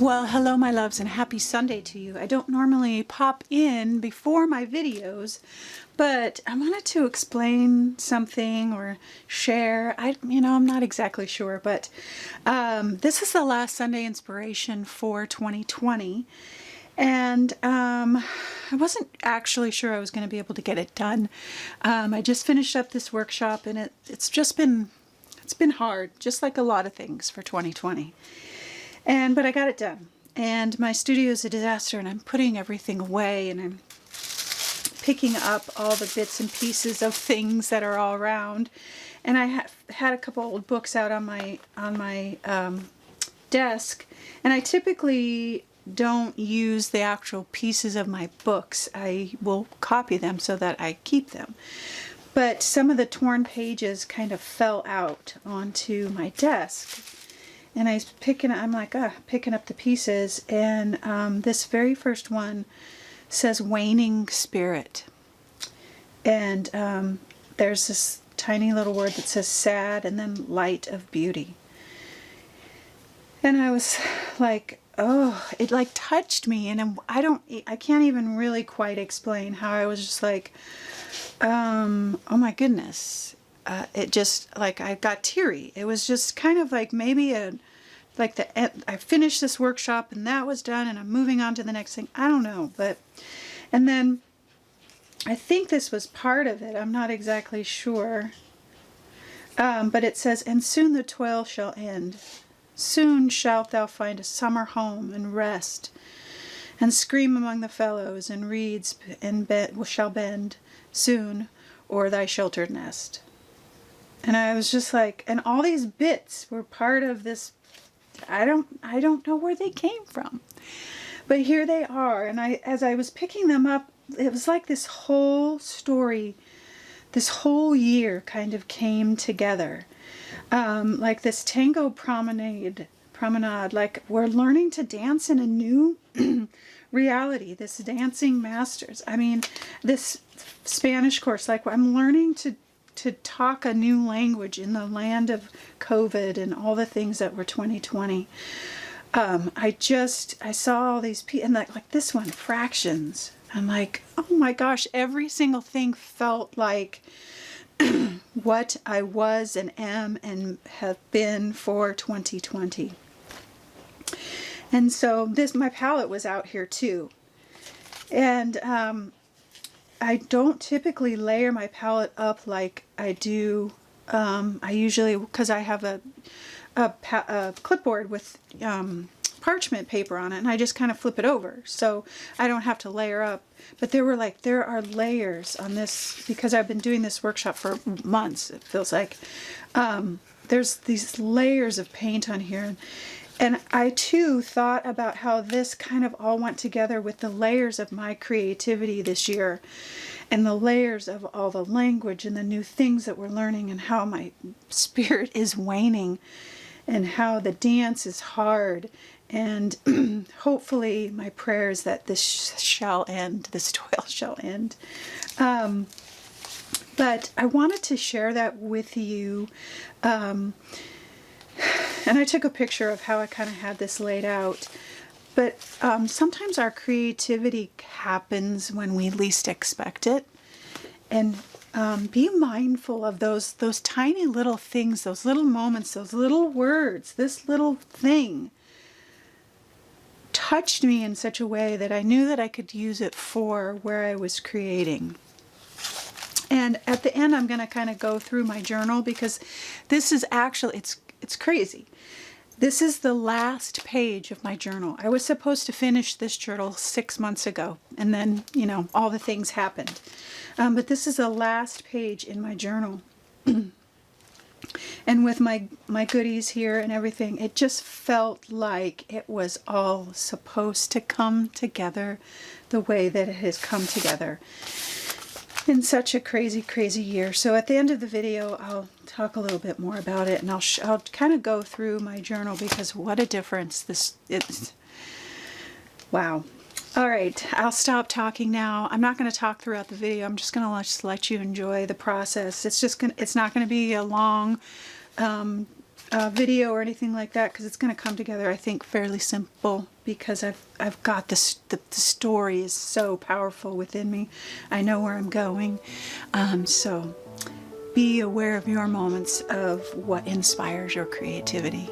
Well, hello my loves and happy Sunday to you. I don't normally pop in before my videos, but I wanted to explain something or share. I'm not exactly sure, but this is the last Sunday inspiration for 2020. And I wasn't actually sure I was going to be able to get it done. I just finished up this workshop and it's been hard, just like a lot of things for 2020. But I got it done. And my studio is a disaster and I'm putting everything away and I'm picking up all the bits and pieces of things that are all around. And I had a couple old books out on my desk, and I typically don't use the actual pieces of my books. I will copy them so that I keep them. But some of the torn pages kind of fell out onto my desk. And I'm picking up the pieces, and this very first one says waning spirit. And there's this tiny little word that says sad and then light of beauty. And I was like, oh, it like touched me, and I can't even really quite explain how I was just like, oh my goodness. It just, like, I got teary. It was just kind of like maybe I finished this workshop and that was done and I'm moving on to the next thing. I don't know, and then I think this was part of it. I'm not exactly sure. But it says, and soon the toil shall end. Soon shalt thou find a summer home and rest, and scream among the fellows, and reeds shall bend soon o'er thy sheltered nest. And I was just like, and all these bits were part of this. I don't know where they came from, but here they are. And as I was picking them up, it was like this whole story, this whole year kind of came together. Like this tango promenade, like we're learning to dance in a new reality, this dancing masters. I mean, this Spanish course, like I'm learning to talk a new language in the land of COVID and all the things that were 2020. I saw all these people, and like this one, fractions. I'm like, oh my gosh, every single thing felt like what I was and am and have been for 2020. And so my palette was out here too. And I don't typically layer my palette up like I do. I usually, because I have a clipboard with parchment paper on it, and I just kind of flip it over, so I don't have to layer up. But there are layers on this because I've been doing this workshop for months. It feels like there's these layers of paint on here. And I too thought about how this kind of all went together with the layers of my creativity this year and the layers of all the language and the new things that we're learning and how my spirit is waning and how the dance is hard. And hopefully my prayer is that this shall end, this toil shall end. But I wanted to share that with you. And I took a picture of how I kind of had this laid out. But sometimes our creativity happens when we least expect it. And be mindful of those tiny little things, those little moments, those little words. This little thing touched me in such a way that I knew that I could use it for where I was creating. And at the end, I'm going to kind of go through my journal because this is actually, it's crazy. This is the last page of my journal. I was supposed to finish this journal 6 months ago, and then, all the things happened. But this is the last page in my journal. And with my goodies here and everything, it just felt like it was all supposed to come together the way that it has come together in such a crazy, crazy year. So at the end of the video, I'll talk a little bit more about it, and I'll kind of go through my journal because what a difference this is. Wow. All right, I'll stop talking now. I'm not going to talk throughout the video. I'm just going to let you enjoy the process. It's not going to be a long video or anything like that, because it's going to come together, I think, fairly simple, because I've got this, the story is so powerful within me. I know where I'm going. So be aware of your moments of what inspires your creativity.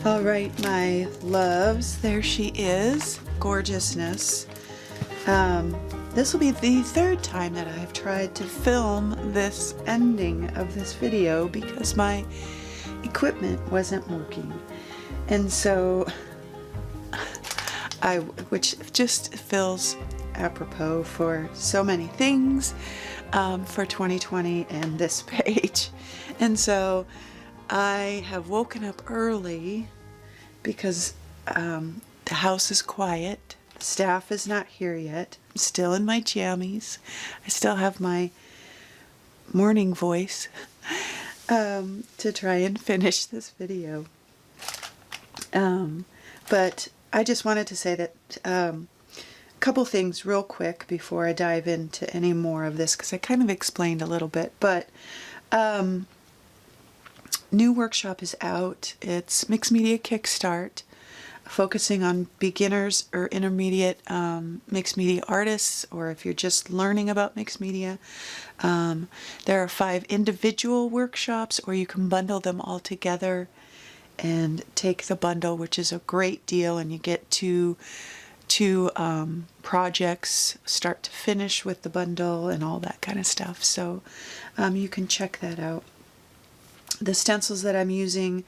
All right, my loves, there she is, gorgeousness. This will be the third time that I've tried to film this ending of this video because my equipment wasn't working. And so, which just feels apropos for so many things for 2020 and this page. And so I have woken up early because the house is quiet. The staff is not here yet. I'm still in my jammies. I still have my morning voice to try and finish this video. But I just wanted to say that a couple things real quick before I dive into any more of this, because I kind of explained a little bit. But new workshop is out. It's Mixed Media Kickstart, focusing on beginners or intermediate mixed media artists, or if you're just learning about mixed media. There are 5 individual workshops, or you can bundle them all together and take the bundle, which is a great deal, and you get two projects start to finish with the bundle and all that kind of stuff. So you can check that out. The stencils that I'm using,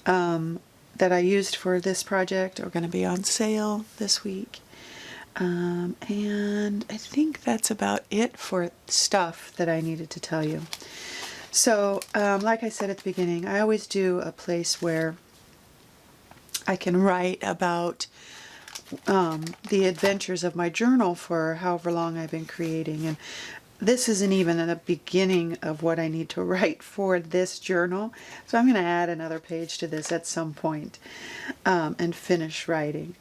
that I used for this project, are going to be on sale this week. And I think that's about it for stuff that I needed to tell you. So, like I said at the beginning, I always do a place where I can write about the adventures of my journal for however long I've been creating. And this isn't even in the beginning of what I need to write for this journal. So I'm going to add another page to this at some point and finish writing.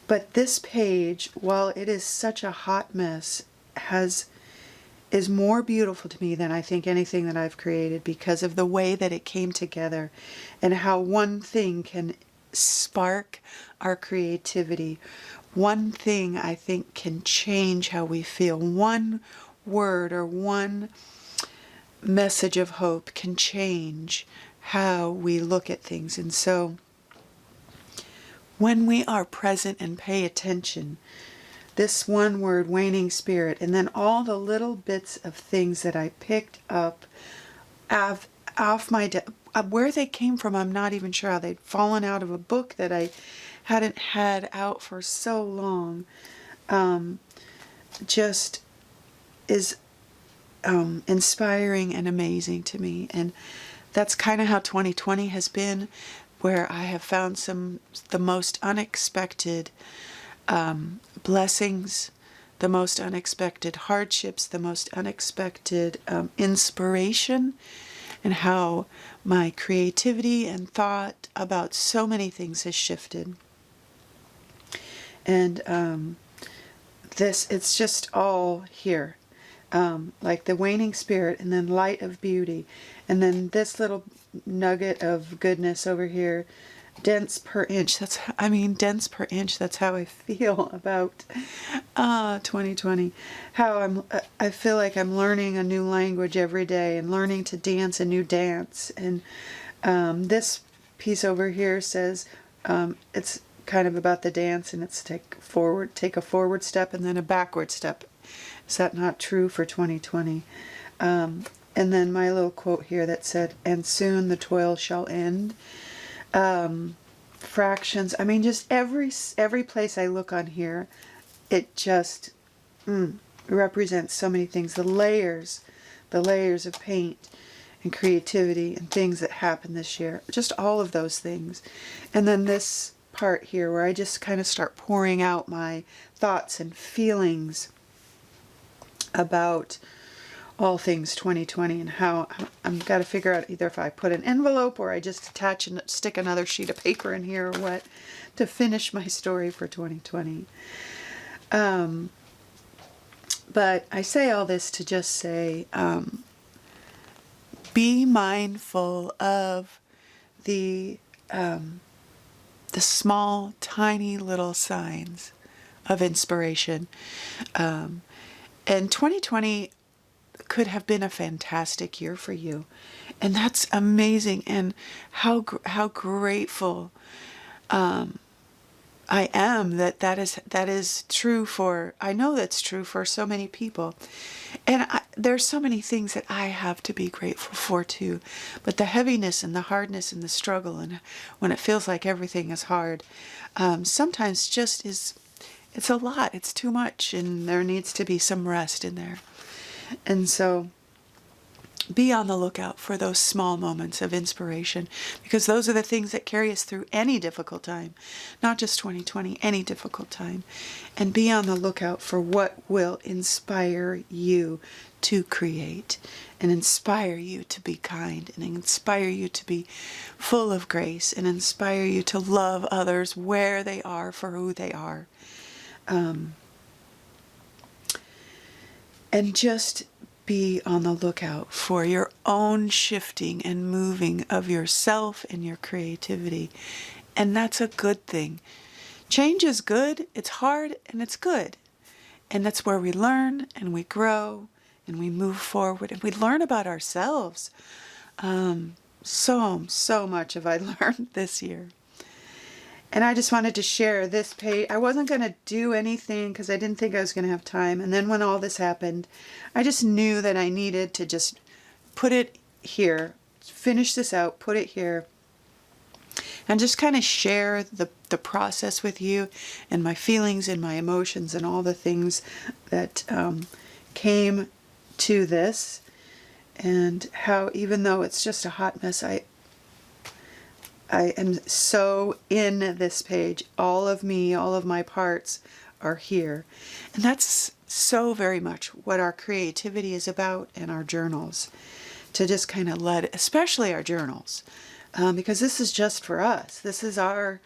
But this page, while it is such a hot mess, is more beautiful to me than I think anything that I've created, because of the way that it came together and how one thing can spark our creativity. One thing, I think, can change how we feel. One word or one message of hope can change how we look at things. And so when we are present and pay attention, this one word, waning spirit, and then all the little bits of things that I picked up off my where they came from, I'm not even sure how they'd fallen out of a book that I hadn't had out for so long. Just is inspiring and amazing to me. And that's kind of how 2020 has been, where I have found the most unexpected blessings, the most unexpected hardships, the most unexpected inspiration, and how my creativity and thought about so many things has shifted. And it's just all here. Like the waning spirit, and then light of beauty, and then this little nugget of goodness over here, dense per inch. Dense per inch. That's how I feel about 2020. How I feel like I'm learning a new language every day and learning to dance a new dance. And this piece over here says it's kind of about the dance, and it's take a forward step and then a backward step. Is that not true for 2020? And then my little quote here that said, "And soon the toil shall end." Fractions. Just every place I look on here, it just represents so many things. The layers of paint and creativity and things that happened this year. Just all of those things. And then this part here where I just kind of start pouring out my thoughts and feelings about all things 2020, and how I've got to figure out either if I put an envelope or I just attach and stick another sheet of paper in here or what, to finish my story for 2020. But I say all this to just say, be mindful of the small, tiny little signs of inspiration. And 2020 could have been a fantastic year for you. And that's amazing. And how grateful I am that is true for, I know that's true for so many people. And there's so many things that I have to be grateful for too. But the heaviness and the hardness and the struggle, and when it feels like everything is hard, sometimes just it's a lot. It's too much, and there needs to be some rest in there. And so be on the lookout for those small moments of inspiration, because those are the things that carry us through any difficult time, not just 2020, any difficult time. And be on the lookout for what will inspire you to create, and inspire you to be kind, and inspire you to be full of grace, and inspire you to love others where they are for who they are. And just be on the lookout for your own shifting and moving of yourself and your creativity. And that's a good thing. Change is good, it's hard, and it's good. And that's where we learn and we grow and we move forward and we learn about ourselves. So much have I learned this year. And I just wanted to share this page. I wasn't going to do anything because I didn't think I was going to have time. And then when all this happened, I just knew that I needed to just put it here, finish this out, put it here, and just kind of share the process with you and my feelings and my emotions and all the things that came to this, and how even though it's just a hot mess, I am so in this page. All of me, all of my parts are here. And that's so very much what our creativity is about, and our journals. To just kind of especially our journals, because this is just for us. This is our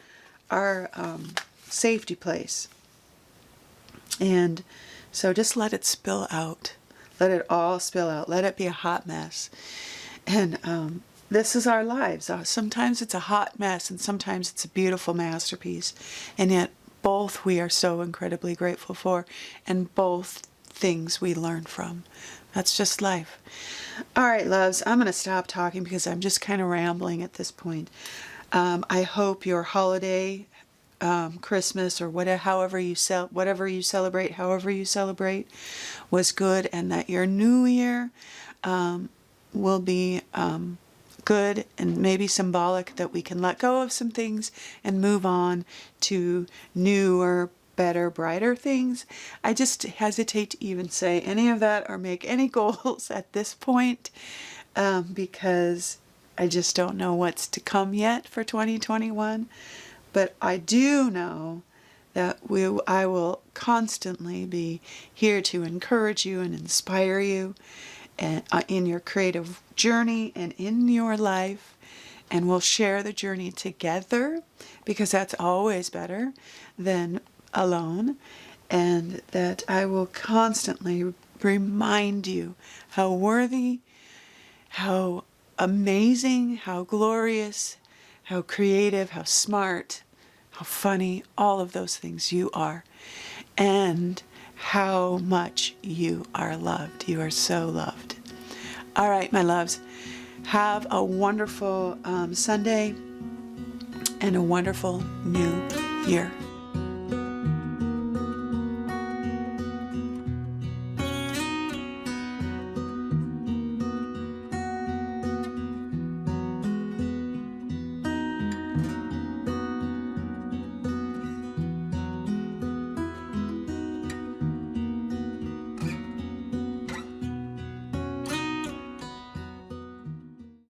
safety place. And so just let it spill out. Let it all spill out. Let it be a hot mess. And this is our lives. Sometimes it's a hot mess, and sometimes it's a beautiful masterpiece. And yet both we are so incredibly grateful for, and both things we learn from. That's just life. All right, loves, I'm going to stop talking because I'm just kind of rambling at this point. I hope your holiday, Christmas, or whatever you celebrate, however you celebrate, was good, and that your new year will be good and maybe symbolic, that we can let go of some things and move on to newer, better, brighter things. I just hesitate to even say any of that or make any goals at this point, because I just don't know what's to come yet for 2021. But I do know that I will constantly be here to encourage you and inspire you, and in your creative journey and in your life, and we'll share the journey together, because that's always better than alone. And that I will constantly remind you how worthy, how amazing, how glorious, how creative, how smart, how funny, all of those things you are, and how much you are loved. You are so loved. All right, my loves, have a wonderful Sunday and a wonderful new year.